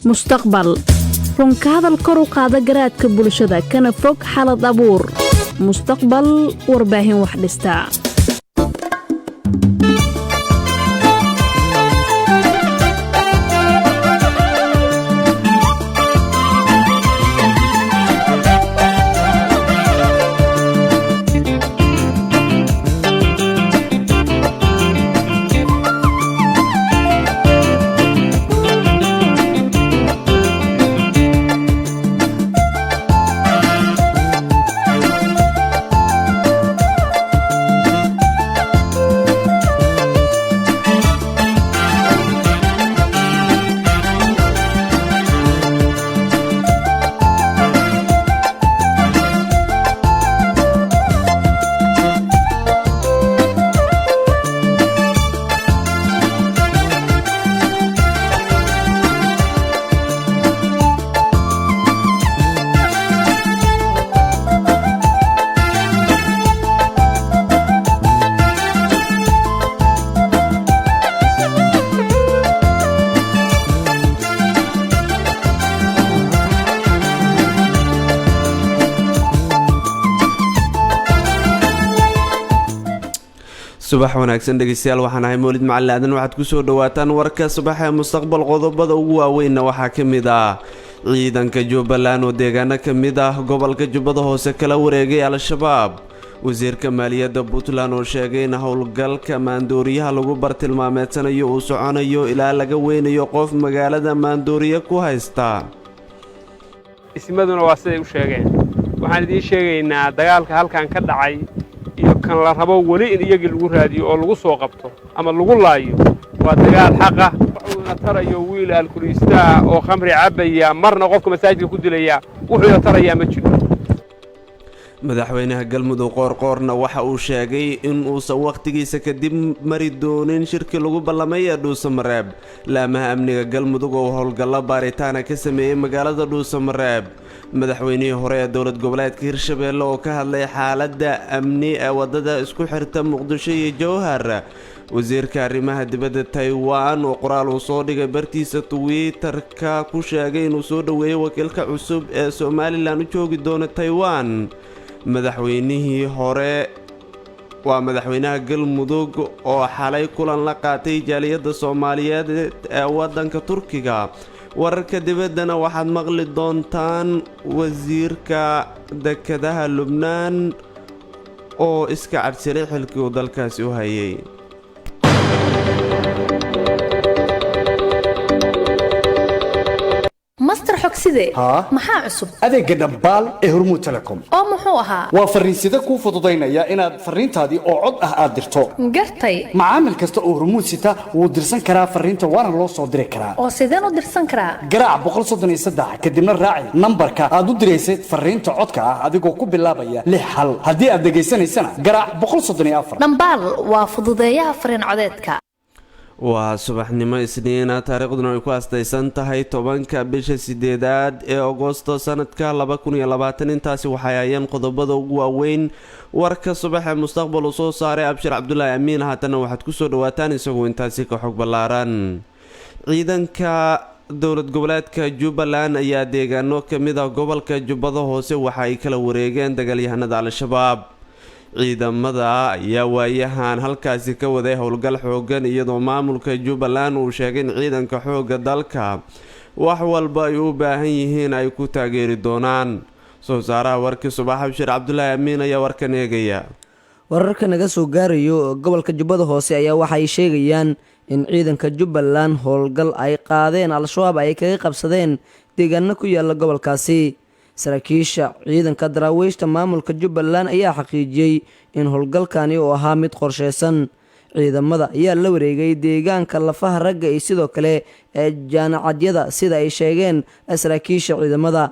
mustaqbal runka hadal kor u qaada garaadka bulshada kana fog xalad abuur mustaqbal warbaahin wax dhistaa subax wanaagsan dhageystayaal waxaan ahay Mawlid Macalin aadan waxaad ku soo dhawaataan warka subaxa mustaqbal qodobada ugu waaweyn waxaa kamid ah ciidanka Jubbaland oo deegaano kamid ah gobolka Jubbada Hoose kala wareegay al-shabaab wasiirka maaliyadda Puntland oo sheegay in howlgalka maandooriyaha lagu bartilmaameedsanayo uu soconayo ilaa laga weynayo qof magaalada maandooriya ku haysta ismaduna waa siday u sheegeen waxaan idin sheegaynaa dagaalka halkan ka dhacay iyo kan la rabo wali in iyagii lagu raadiyo oo lagu soo qabto ama lagu laayo waa dagaal xaq ah wuxuuna tarayo wiil alkuliista oo khamri cabaya marna qofka masaajidka ku dilaya wuxuu tarayaa ma jiro madaxweynaha galmudug qoorqoorna waxa uu sheegay in uusan waqtigiisa kadib mari doonin shirki lagu ballamay ee Dhuusamareeb laamaha amniga galmudug oo howlgalo baaritaan ka sameeyay magaalada Dhuusamareeb madaxweynihii hore ee dowlad goboleedka Hirshabeelle oo ka hadlay xaaladda amni ee wadada isku xirta Muqdisho iyo Jowhar wasiirka arrimaha dibadda Taiwan oo qoraal uu soo dhigay bartiisa Twitter-ka ku sheegay inuu soo dhaweeyo wakiilka cusub ee Somaliland u joogi doona Taiwan madaxweynihii hore waa madaxweynaha galmudug oo xalay kulan la qaatay jaaliyadda Soomaaliyeed ee wadanka Turkiga wararka dibaddana waxaad maqli doontaan wasiirka dekedaha Lubnaan oo iska cabsiray xilkii uu dalkaasi u hayay master xogside maxaa cusub adeega dhambaal ee Hormuud Telecom oo muxuu ahaa waa fariisida ku fududeynaya inaad fariintaadii oo cod ah aad dirto gartay macaamil kasta oo Hormuud sita wuu dirsan karaa fariinta waana loo soo diri karaa oo sideen u dirsan karaa garaac 133 kadibna raaci nambarka aad u direysay fariinta codka ah adigoo ku bilaabaya 6 hal haddii aad dhageysanaysana garaac 134 dhambaal waa fududeeyaha fariin codeedka waa subaxnimo isniina taariikhduna ay ku astaysan tahay 10-ka bisha 8aad ee Agoosto sanadka 2020 intaasi waxay ayaan qodobada ugu waaweyn warka subaxa mustaqbal oo soo saaray Abshir Cabdullaahi Amiin haatana waxaad ku soo dhawaataan isagoo intaasi ka xog ballaaran ciidanka dowlad goboleedka Jubbaland ayaa deegaano kamid ah gobolka Jubbada Hoose waxa ay kala wareegeen dagaalyahanada al-shabaab ciidamada ayaa waayahan halkaasi ka waday howlgal xoogan iyadoo maamulka Jubbaland uu sheegay in ciidanka xooga dalka wax walba ay u baahan yihiin ay ku taageeri doonaan soo saaraha warkii subax Abshir Cabdullaahi Amiin ayaa warkan eegaya wararka naga soo gaarayo gobolka Jubbada Hoose ayaa waxay sheegayaan in ciidanka Jubbaland howlgal ay qaadeen al-shabaab ay kaga qabsadeen deegaano ku yaala gobolkaasi saraakiisha ciidanka daraawiishta maamulka Jubbaland ayaa xaqiijiyay in howlgalkani uu ahaa mid qorsheysan ciidamada ayaa la wareegay deegaanka lafaha ragga iyo sidoo kale ee jaanacadyada sida ay sheegeen saraakiisha ciidamada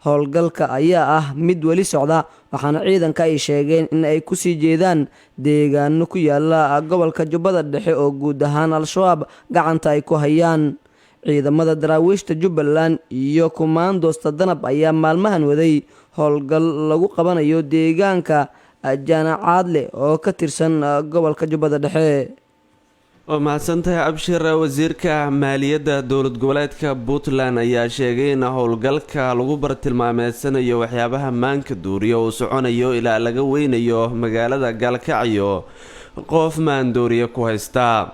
howlgalka ayaa ah mid weli socda waxaana ciidanka ay sheegeen in ay ku sii jeedaan deegaano ku yaala gobolka Jubbada Dhexe oo guud ahaan al-shabaab gacanta ay ku hayaan ciidamada daraawiishta Jubbaland iyo kumaandoosta danab ayaa maalmahan waday howlgal lagu qabanayo deegaanka jaanacaadle oo ka tirsan gobolka Jubbada Dhexe waa mahadsantahay abshir. wasiirka maaliyadda dowlad goboleedka puntland ayaa sheegay in howlgalka lagu bartilmaameedsanayo waxyaabaha maanka duuriya uu soconayo ilaa laga weynayo magaalada gaalkacyo qof maandooriya ku haysta.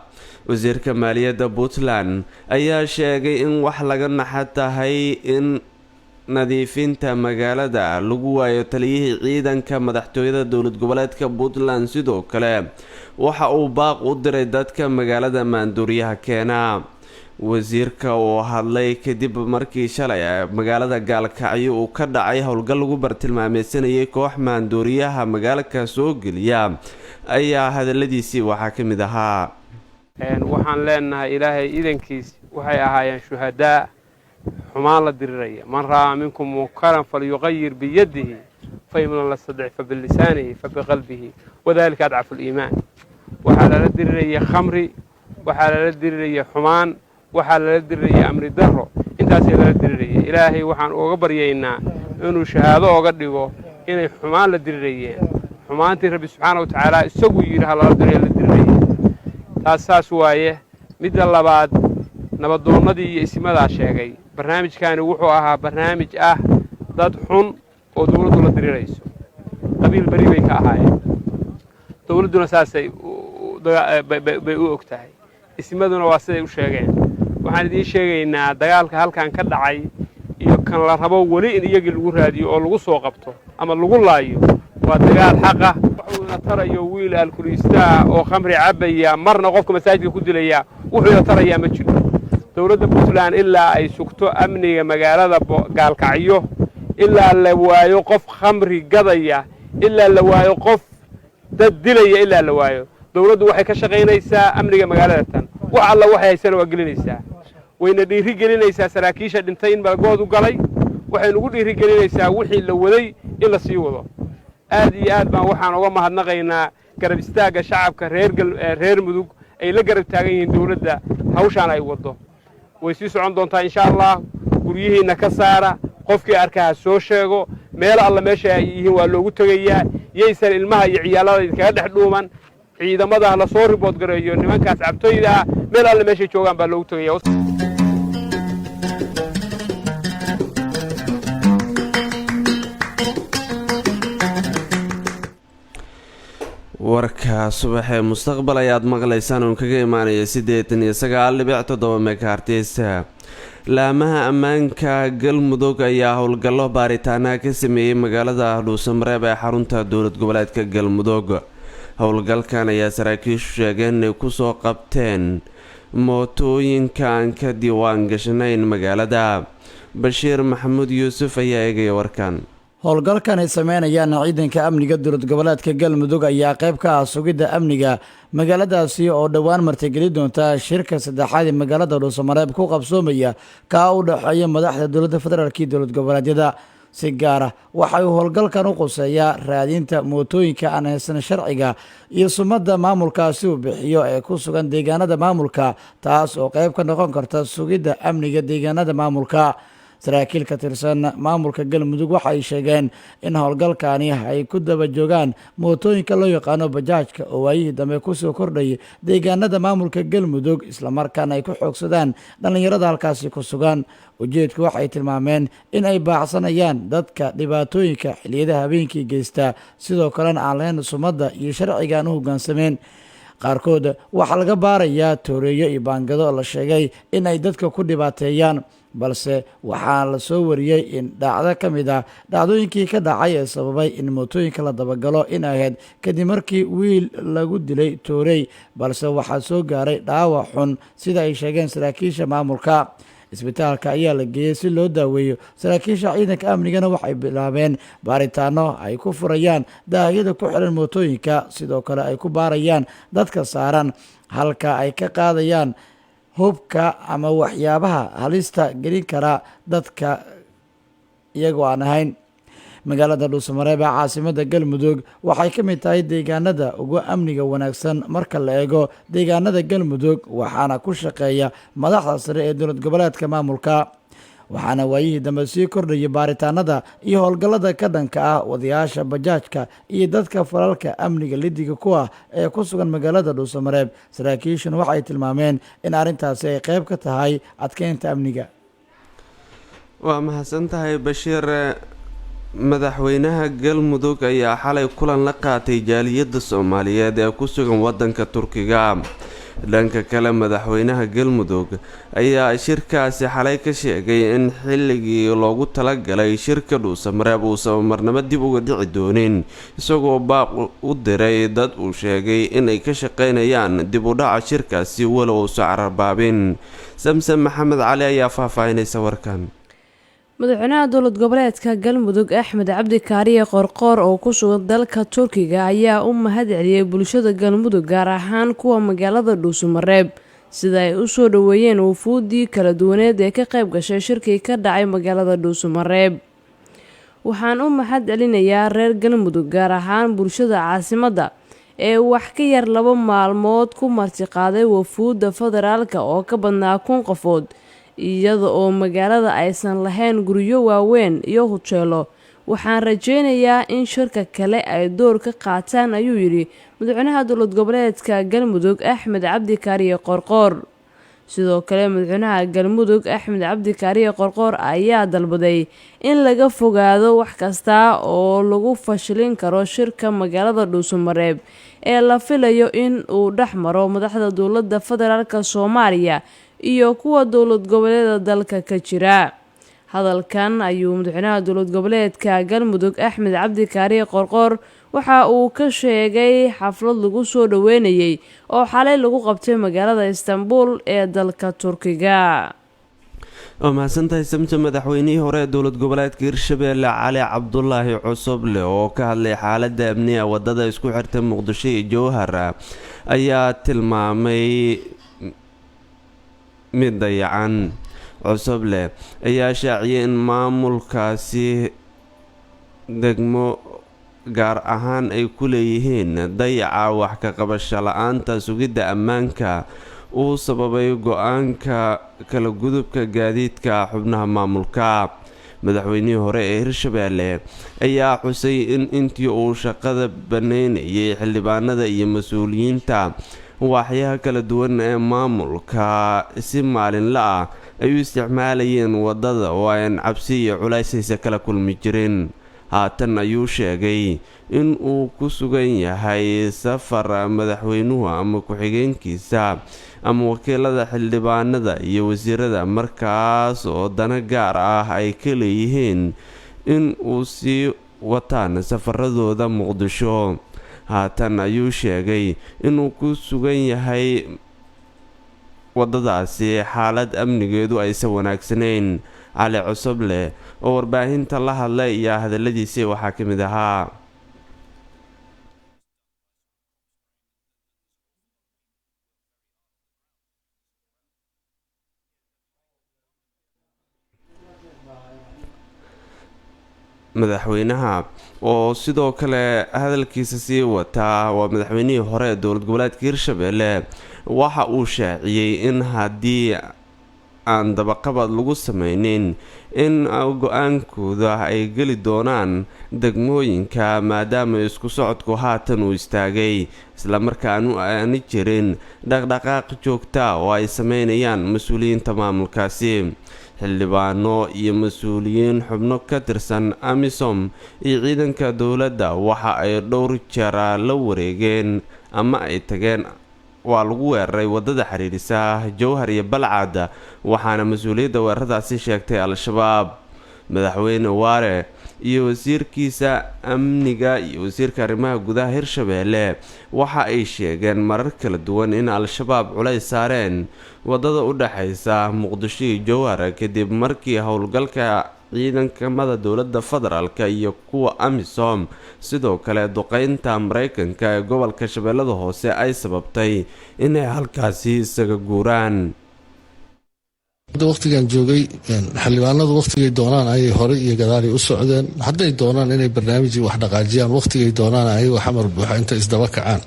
wasiirka maaliyadda puntland ayaa sheegay in wax laga naxa tahay in nadiifinta magaalada lagu waayo taliyihii ciidanka madaxtooyada dowlad goboleedka puntland. sidoo kale waxa uu baaq u diray dadka magaalada maandooriyaha keena. wasiirka oo hadlay kadib markii shalay magaalada gaalkacyo uu ka dhacay howlgal lagu bartilmaameysanayay koox maandooriyaha magaalka soo geliya ayaa hadaladiisii waxaa ka mid ahaa: waxaan leenahay ilaahay idankiis waxay ahaayeen shuhadaa xumaan la diriraya. man ra'aa minkum munkaran falyuqayir biyadihi fain lam yastadic fabilisaanihi fabiqalbihi wadalika adcafu liimaan. waxaa lala diriraya khamri, waxaa lala diriraya xumaan, waxaa lala diriraya amni daro. intaasay lala diriraya. ilaahay waxaan uga baryaynaa inuu shahaado oga dhigo inay xumaan la dirirayeen. xumaantii rabbi subxaana wa tacaala isagu yidhi ha lala diraya la diriraya. taas saas waaye. midda labaad, nabadoonnadii iyo isimadaa sheegay barnaamijkaani wuxuu ahaa barnaamij ah dad xun oo dawladdu la dirirayso. qabiil beri bay ka ahaayeen. dawladduna saasay bay u og tahay. isimaduna waa siday u sheegeen. waxaan idiin sheegaynaa dagaalka halkan ka dhacay iyo kan la rabo weli in iyagii lagu raadiyo oo lagu soo qabto ama lagu laayo waa dagaal xaqa. wuxuuna tarayo wiil alkuliistaa oo khamri cabbaya marna qofka masaajidka ku dilaya wuxuuna tarayaa ma jiro. dowladda puntland ilaa ay sugto amniga magaalada gaalkacyo, ilaa la waayo qof khamri gadaya, ilaa la waayo qof dad dilaya, ilaa la waayo, dowladdu waxay ka shaqaynaysaa amniga magaalada tan. wax alla waxay haysana waa gelinaysaa. wayna dhiiri gelinaysaa saraakiisha dhintay in malagoodu galay. waxaynu ugu dhiiri gelinaysaa wixii la waday in la sii wado. aad iyo aad baan waxaan uga mahadnaqaynaa garab istaagga shacabka reer mudug ay la garab taagan yihiin dawladda hawshaan ay waddo. way sii socon doontaa insha allah. guryihiinna ka saara, qofkii arkaa soo sheego, meel alla meesha ay yihiin waa loogu tegayaa. yaysan ilmaha iyo ciyaalada idinkaga dhex dhuuman. ciidamada la soo ribood gareeyo nimankaas cabtooyda ah, meel alla meeshay joogaan baa loogu tegayaa. warka subaxee mustaqbal ayaad maqlaysaan uun kaga imaanaya 89.7 megahertz. laamaha ammaanka galmudug ayaa howlgallo baaritaanaha ka sameeyey magaalada dhuusamareeb ee xarunta dowlad goboleedka galmudug. howlgalkan ayaa saraakiishu sheegeen inay kusoo qabteen mootooyinka aan ka diiwaan gashanayn magaalada. bashiir maxamuud yuusuf ayaa eegaya warkan. howlgalkan ay sameynayaan ciidanka amniga dowlad goboleedka galmudug ayaa qayb ka ah sugidda amniga magaaladaasi oo dhowaan martigeli doonta shirka saddexaad ee magaalada dhuusamareeb ku qabsoomaya kaa u dhexeeya madaxda dowladda federaalk iyo dowlad goboleedyada. si gaara waxay howlgalkan u quseeyaa raadinta mootooyinka aan haysan sharciga iyo sumadda maamulkaasi uu bixiyo ee ku sugan deegaanada maamulka, taas oo qayb ka noqon karta sugidda amniga deegaanada maamulka. saraakiil ka tirsan maamulka galmudug waxay sheegeen in howlgalkani ay ku daba joogaan mootooyinka loo yaqaano bajaajka oo waayihii dambe kusoo kordhayay deegaanada maamulka galmudug, islamarkaana ay ku xoogsadaan dhallinyarada halkaasi ku sugan. ujeedku waxay tilmaameen in ay baacsanayaan dadka dhibaatooyinka xilliyada habeenkii geysta, sidoo kalena aan lahayn sumadda iyo sharciga aan u hoggaansameen. qaarkood waxaa laga baarayaa tooreeyo iyo baangado la sheegay in ay dadka ku dhibaateeyaan, balse waxaa la soo wariyey in dhacdo ka mid ah dhacdooyinkii ka dhacay ee sababay in mootooyinka la dabagalo in ahayd kadib markii wiil lagu dilay toorey, balse waxaa soo gaaray dhaawac xun sida ay sheegeen saraakiisha maamulka. isbitaalka ayaa la geeyey si loo daaweeyo. saraakiisha ciidanka amnigana waxay bilaabeen baaritaano ay ku furayaan daahyada ku xiran mootooyinka, sidoo kale ay ku baarayaan dadka saaran, halka ay ka qaadayaan hubka ama waxyaabaha halista gelin kara dadka iyagoo aan ahayn. magaalada dhuusamareeb ee caasimada galmudug waxay ka mid tahay deegaanada ugu amniga wanaagsan marka la eego deegaanada galmudug, waxaana ku shaqeeya madaxda sare ee dowlad goboleedka maamulka. waxaana waayihii dambe sii kordhayay baaritaanada iyo howlgallada ka dhanka ah wadayaasha bajaajka iyo dadka falalka amniga lidiga ku ah ee ku sugan magaalada dhuusamareeb. saraakiishuna waxay tilmaameen in arrintaasi ay qayb ka tahay adkeynta amniga. waa mahadsan tahay bashiir. madaxweynaha galmudug ayaa xalay kulan la qaatay jaaliyadda soomaaliyeed ee ku sugan wadanka turkiga. dhanka kale madaxweynaha galmudug ayaa shirkaasi xalay ka sheegay in xilligii loogu talagalay shirka dhuusamareeb uusan marnabo dib uga dhici doonin, isagoo baaq u diray dad uu sheegay inay ka shaqaynayaan dib u dhaca shirkaasi walow uusan cararbaabin. samsam maxamed cali ayaa faahfaahinaysa warkan. madaxweynaha dowlad goboleedka galmudug axmed cabdi kaariye qorqoor oo ku sugan dalka turkiga ayaa u mahad celiyey bulshada galmudug gaar ahaan kuwa magaalada dhuusamareeb sida ay u soo dhoweeyeen wufuuddii kala duwaneed ee ka qayb gashay shirkii ka dhacay magaalada dhuusamareeb. waxaan u mahad celinayaa reer galmudug gaar ahaan bulshada caasimadda ee wax ka yar 2 maalmood ku martiqaaday wufuudda federaalka oo ka badnaa 1,000 qofood, iyada oo magaalada aysan lahayn guryo waaweyn iyo huteelo. waxaan rajaynayaa in shirka kale ay door ka qaataan, ayuu yidhi madaxweynaha dowlad goboleedka galmudug axmed cabdi kaariye qorqoor. sidoo kale madaxweynaha galmudug axmed cabdi kaariye qorqoor ayaa dalbaday in laga fogaado wax kasta oo lagu fashilin karo shirka magaalada dhuusamareeb ee la filayo in uu dhex maro madaxda dowladda federaalk soomaaliya iyo kuwa dowlad goboleeda dalka ka jira. hadalkan ayuu madaxweynaha dowlad goboleedka galmudug axmed cabdi kaariye qorqoor waxa uu ka sheegay xaflad lagu soo dhoweynayay oo xalay lagu qabtay magaalada istanbul ee dalka turkiga. waa mahadsantahay samta. madaxweynihii hore ee dowlad goboleedka hirshabeelle cali cabdulaahi cusuble oo ka hadlay xaaladda amniga wadada isku xirta muqdisho iyo jowhar ayaa tilmaamay mid dayacan. cusuble ayaa shaaciyay in maamulkaasi degmo gaar ahaan ay ku leeyihiin dayaca wax ka qabasho la-aanta sugidda ammaanka uu sababay go-aanka kala gudubka gaadiidka xubnaha maamulka. madaxweynihii hore ee hirshabeelle ayaa xusay in intii uu shaqada banaynayay xildhibaanada iyo mas-uuliyiinta waaxyaha kala duwan ee maamulka si maalinla ah ay u isticmaalayeen wadada oo aan cabsi iyo culaysaysa kala kulmi jirin. haatan ayuu sheegay in uu ku sugan yahay safar madaxweynuhu ama ku-xigeenkiisa ama wakiilada xildhibaanada iyo wasiirada markaas oo dana gaar ah ay ka leeyihiin in uu sii wataan safaradooda muqdisho. haatan ayuu sheegay inuu ku sugan yahay wadadaasi xaalad amnigeedu aysan wanaagsanayn. cali cusuble oo warbaahinta la hadlay ayaa hadaladiisii waxaa ka mid ahaa. madaxweynaha oo sidoo kale hadalkiisa sii wataa waa madaxweynihii hore ee dowlad goboleedka hirshabeelle waxa uu shaaciyey in haddii aan dabaqabad lagu sameynin in go-aankooda ay geli doonaan degmooyinka maadaama isku socodku haatan uu istaagay islamarkaanu aani jirin dhaqdhaqaaq joogta oo ay sameynayaan mas-uuliyiinta maamulkaasi. xildhibaano iyo mas-uuliyiin xubno ka tirsan amisom iyo ciidanka dowladda waxa ay dhowr jeer la wareegeen ama ay tageen waa lagu weeraray wadada xiriirisa jowhar iyo balcad waxaana mas-uuliyadda weeraradaasi sheegtay al-shabaab. madaxweyne waare iyo wasiirkiisa amniga iyo wasiirka arrimaha gudaha hirshabeelle waxa ay sheegeen marar kala duwan in al-shabaab culays saareen wadada u dhaxaysa muqdisho iyo jowhar kadib markii howlgalka ciidankamada dowladda federaalk iyo kuwa amisom sidoo kale duqeynta mareykanka ee gobolka shabeellada hoose ay sababtay inay halkaasi isaga guuraan. waqtigan joogay xildhibaanadu waqtigay doonaan ayay hore iyo gadaal u socdeen. hadday doonaan inay barnaamij wax dhaqaajiyaan waqtigay doonaan ayagoo xamar buuxa inta isdaba kacaan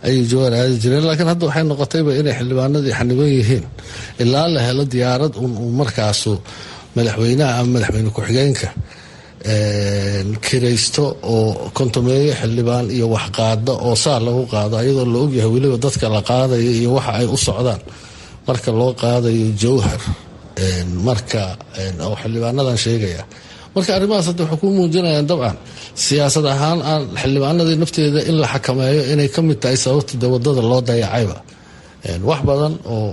ayay jowhar aadi jireen. laakiin hadda waxay noqotayba inay xildhibaanadii xaniban yihiin ilaa la helo diyaarad markaasu madaxweynaha ama madaxweyne ku-xigeenka kiraysto oo kontomeeyo xildhibaan iyo waxqaada oo saa lagu qaado iyadoo la ogyahay weliba dadka la qaadayo iyo waxa ay u socdaan marka loo qaadayo jawhar marka oo xildhibaanadan sheegaya marka arrimahaas hadda waxay ku muujinayaan dabcan siyaasad ahaan aan xildhibaanadii nafteeda in la xakameeyo inay ka mid tahay sababta de wadada loo dayacayba wax badan oo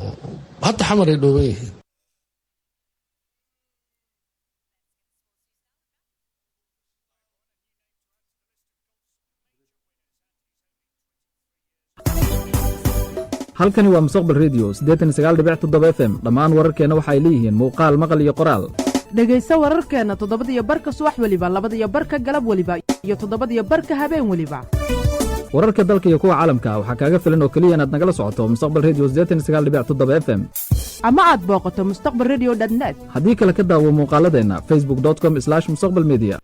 hadda xamar ay dhooban yihiin. halkani waa mustaqbal redio 89.7 FM. dhammaan wararkeenna waxa ay leeyihiin muuqaal maqal iyo qoraal. dhegayso wararkeenna 7:00 subax waliba 2:00 galab waliba iyo 7:00 habeen waliba. wararka dalka iyo kuwa caalamka waxaa kaaga filan oo keliya inaad nagala socoto mustaqbal redio 89.7 FM ama aad booqato mustaqbalradio.net. haddii kale ka daawo muuqaaladeenna facebook.com/mustaqbalmedia.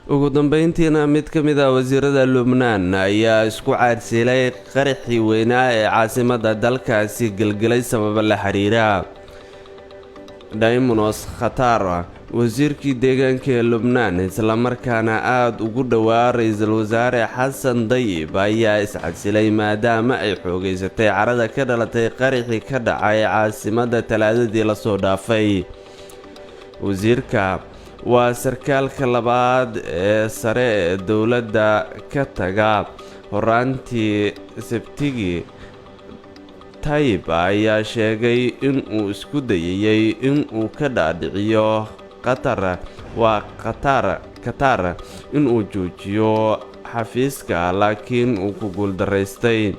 ugu dambeyntiina mid ka mid ah wasiirada Lubnaan ayaa isku caadsilay qaraxii weynaa ee caasimadda dalkaasi gelgelay sababa la xiriira Daymonos Khatar wasiirkii deegaanka ee Lubnaan isla markaana aad ugu dhawaa ra'iisul wasaare Xasan Dayib ayaa iscadsilay maadaama ay xoogeysatay carada ka dhalatay qaraxii ka dhacay caasimadda Talaadadii la soo dhaafay. wasiirka waa sarkaalka labaad ee sare ee dowladda ka taga horaantii Sabtigi. Tayyib ayaa sheegay in uu isku dayay in uu ka dhaadhiciyo Qatar in uu joojiyo xafiiska laakiin uu ku guuldaraystay.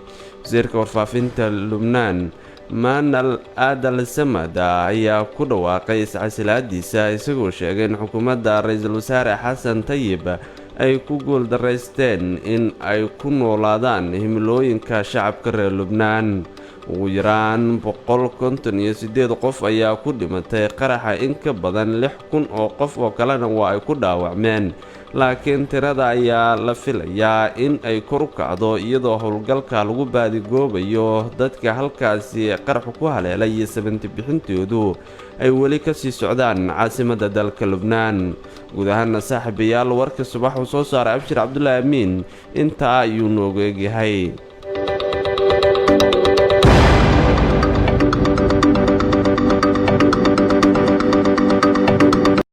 wasiirka warfaafinta Lubnaan Manal Adal Samad ayaa ku dhawaaqay iscasilaadiisa isagoo sheegay in xukuumadda ra'iisul wasaare Xasan Tayyib ay ku guuldaraysteen in ay ku noolaadaan himilooyinka shacabka reer Lubnaan. ugu yaraan 158 qof ayaa ku dhimatay qaraxa, in ka badan 6,000 oo qof oo kalena waa ay ku dhaawacmeen, laakiin tirada ayaa la filayaa in ay kor u kacdo iyadoo howlgalka lagu baadigoobayo dadka halkaasi qaraxu ku haleelay iyo sabinti bixintoodu ay weli ka sii socdaan caasimadda dalka Lubnaan. guud ahaana saaxiibayaal warka subax uu soo saaray Abshir Cabdullaahi Amiin intaa ayuu noogu egyahay.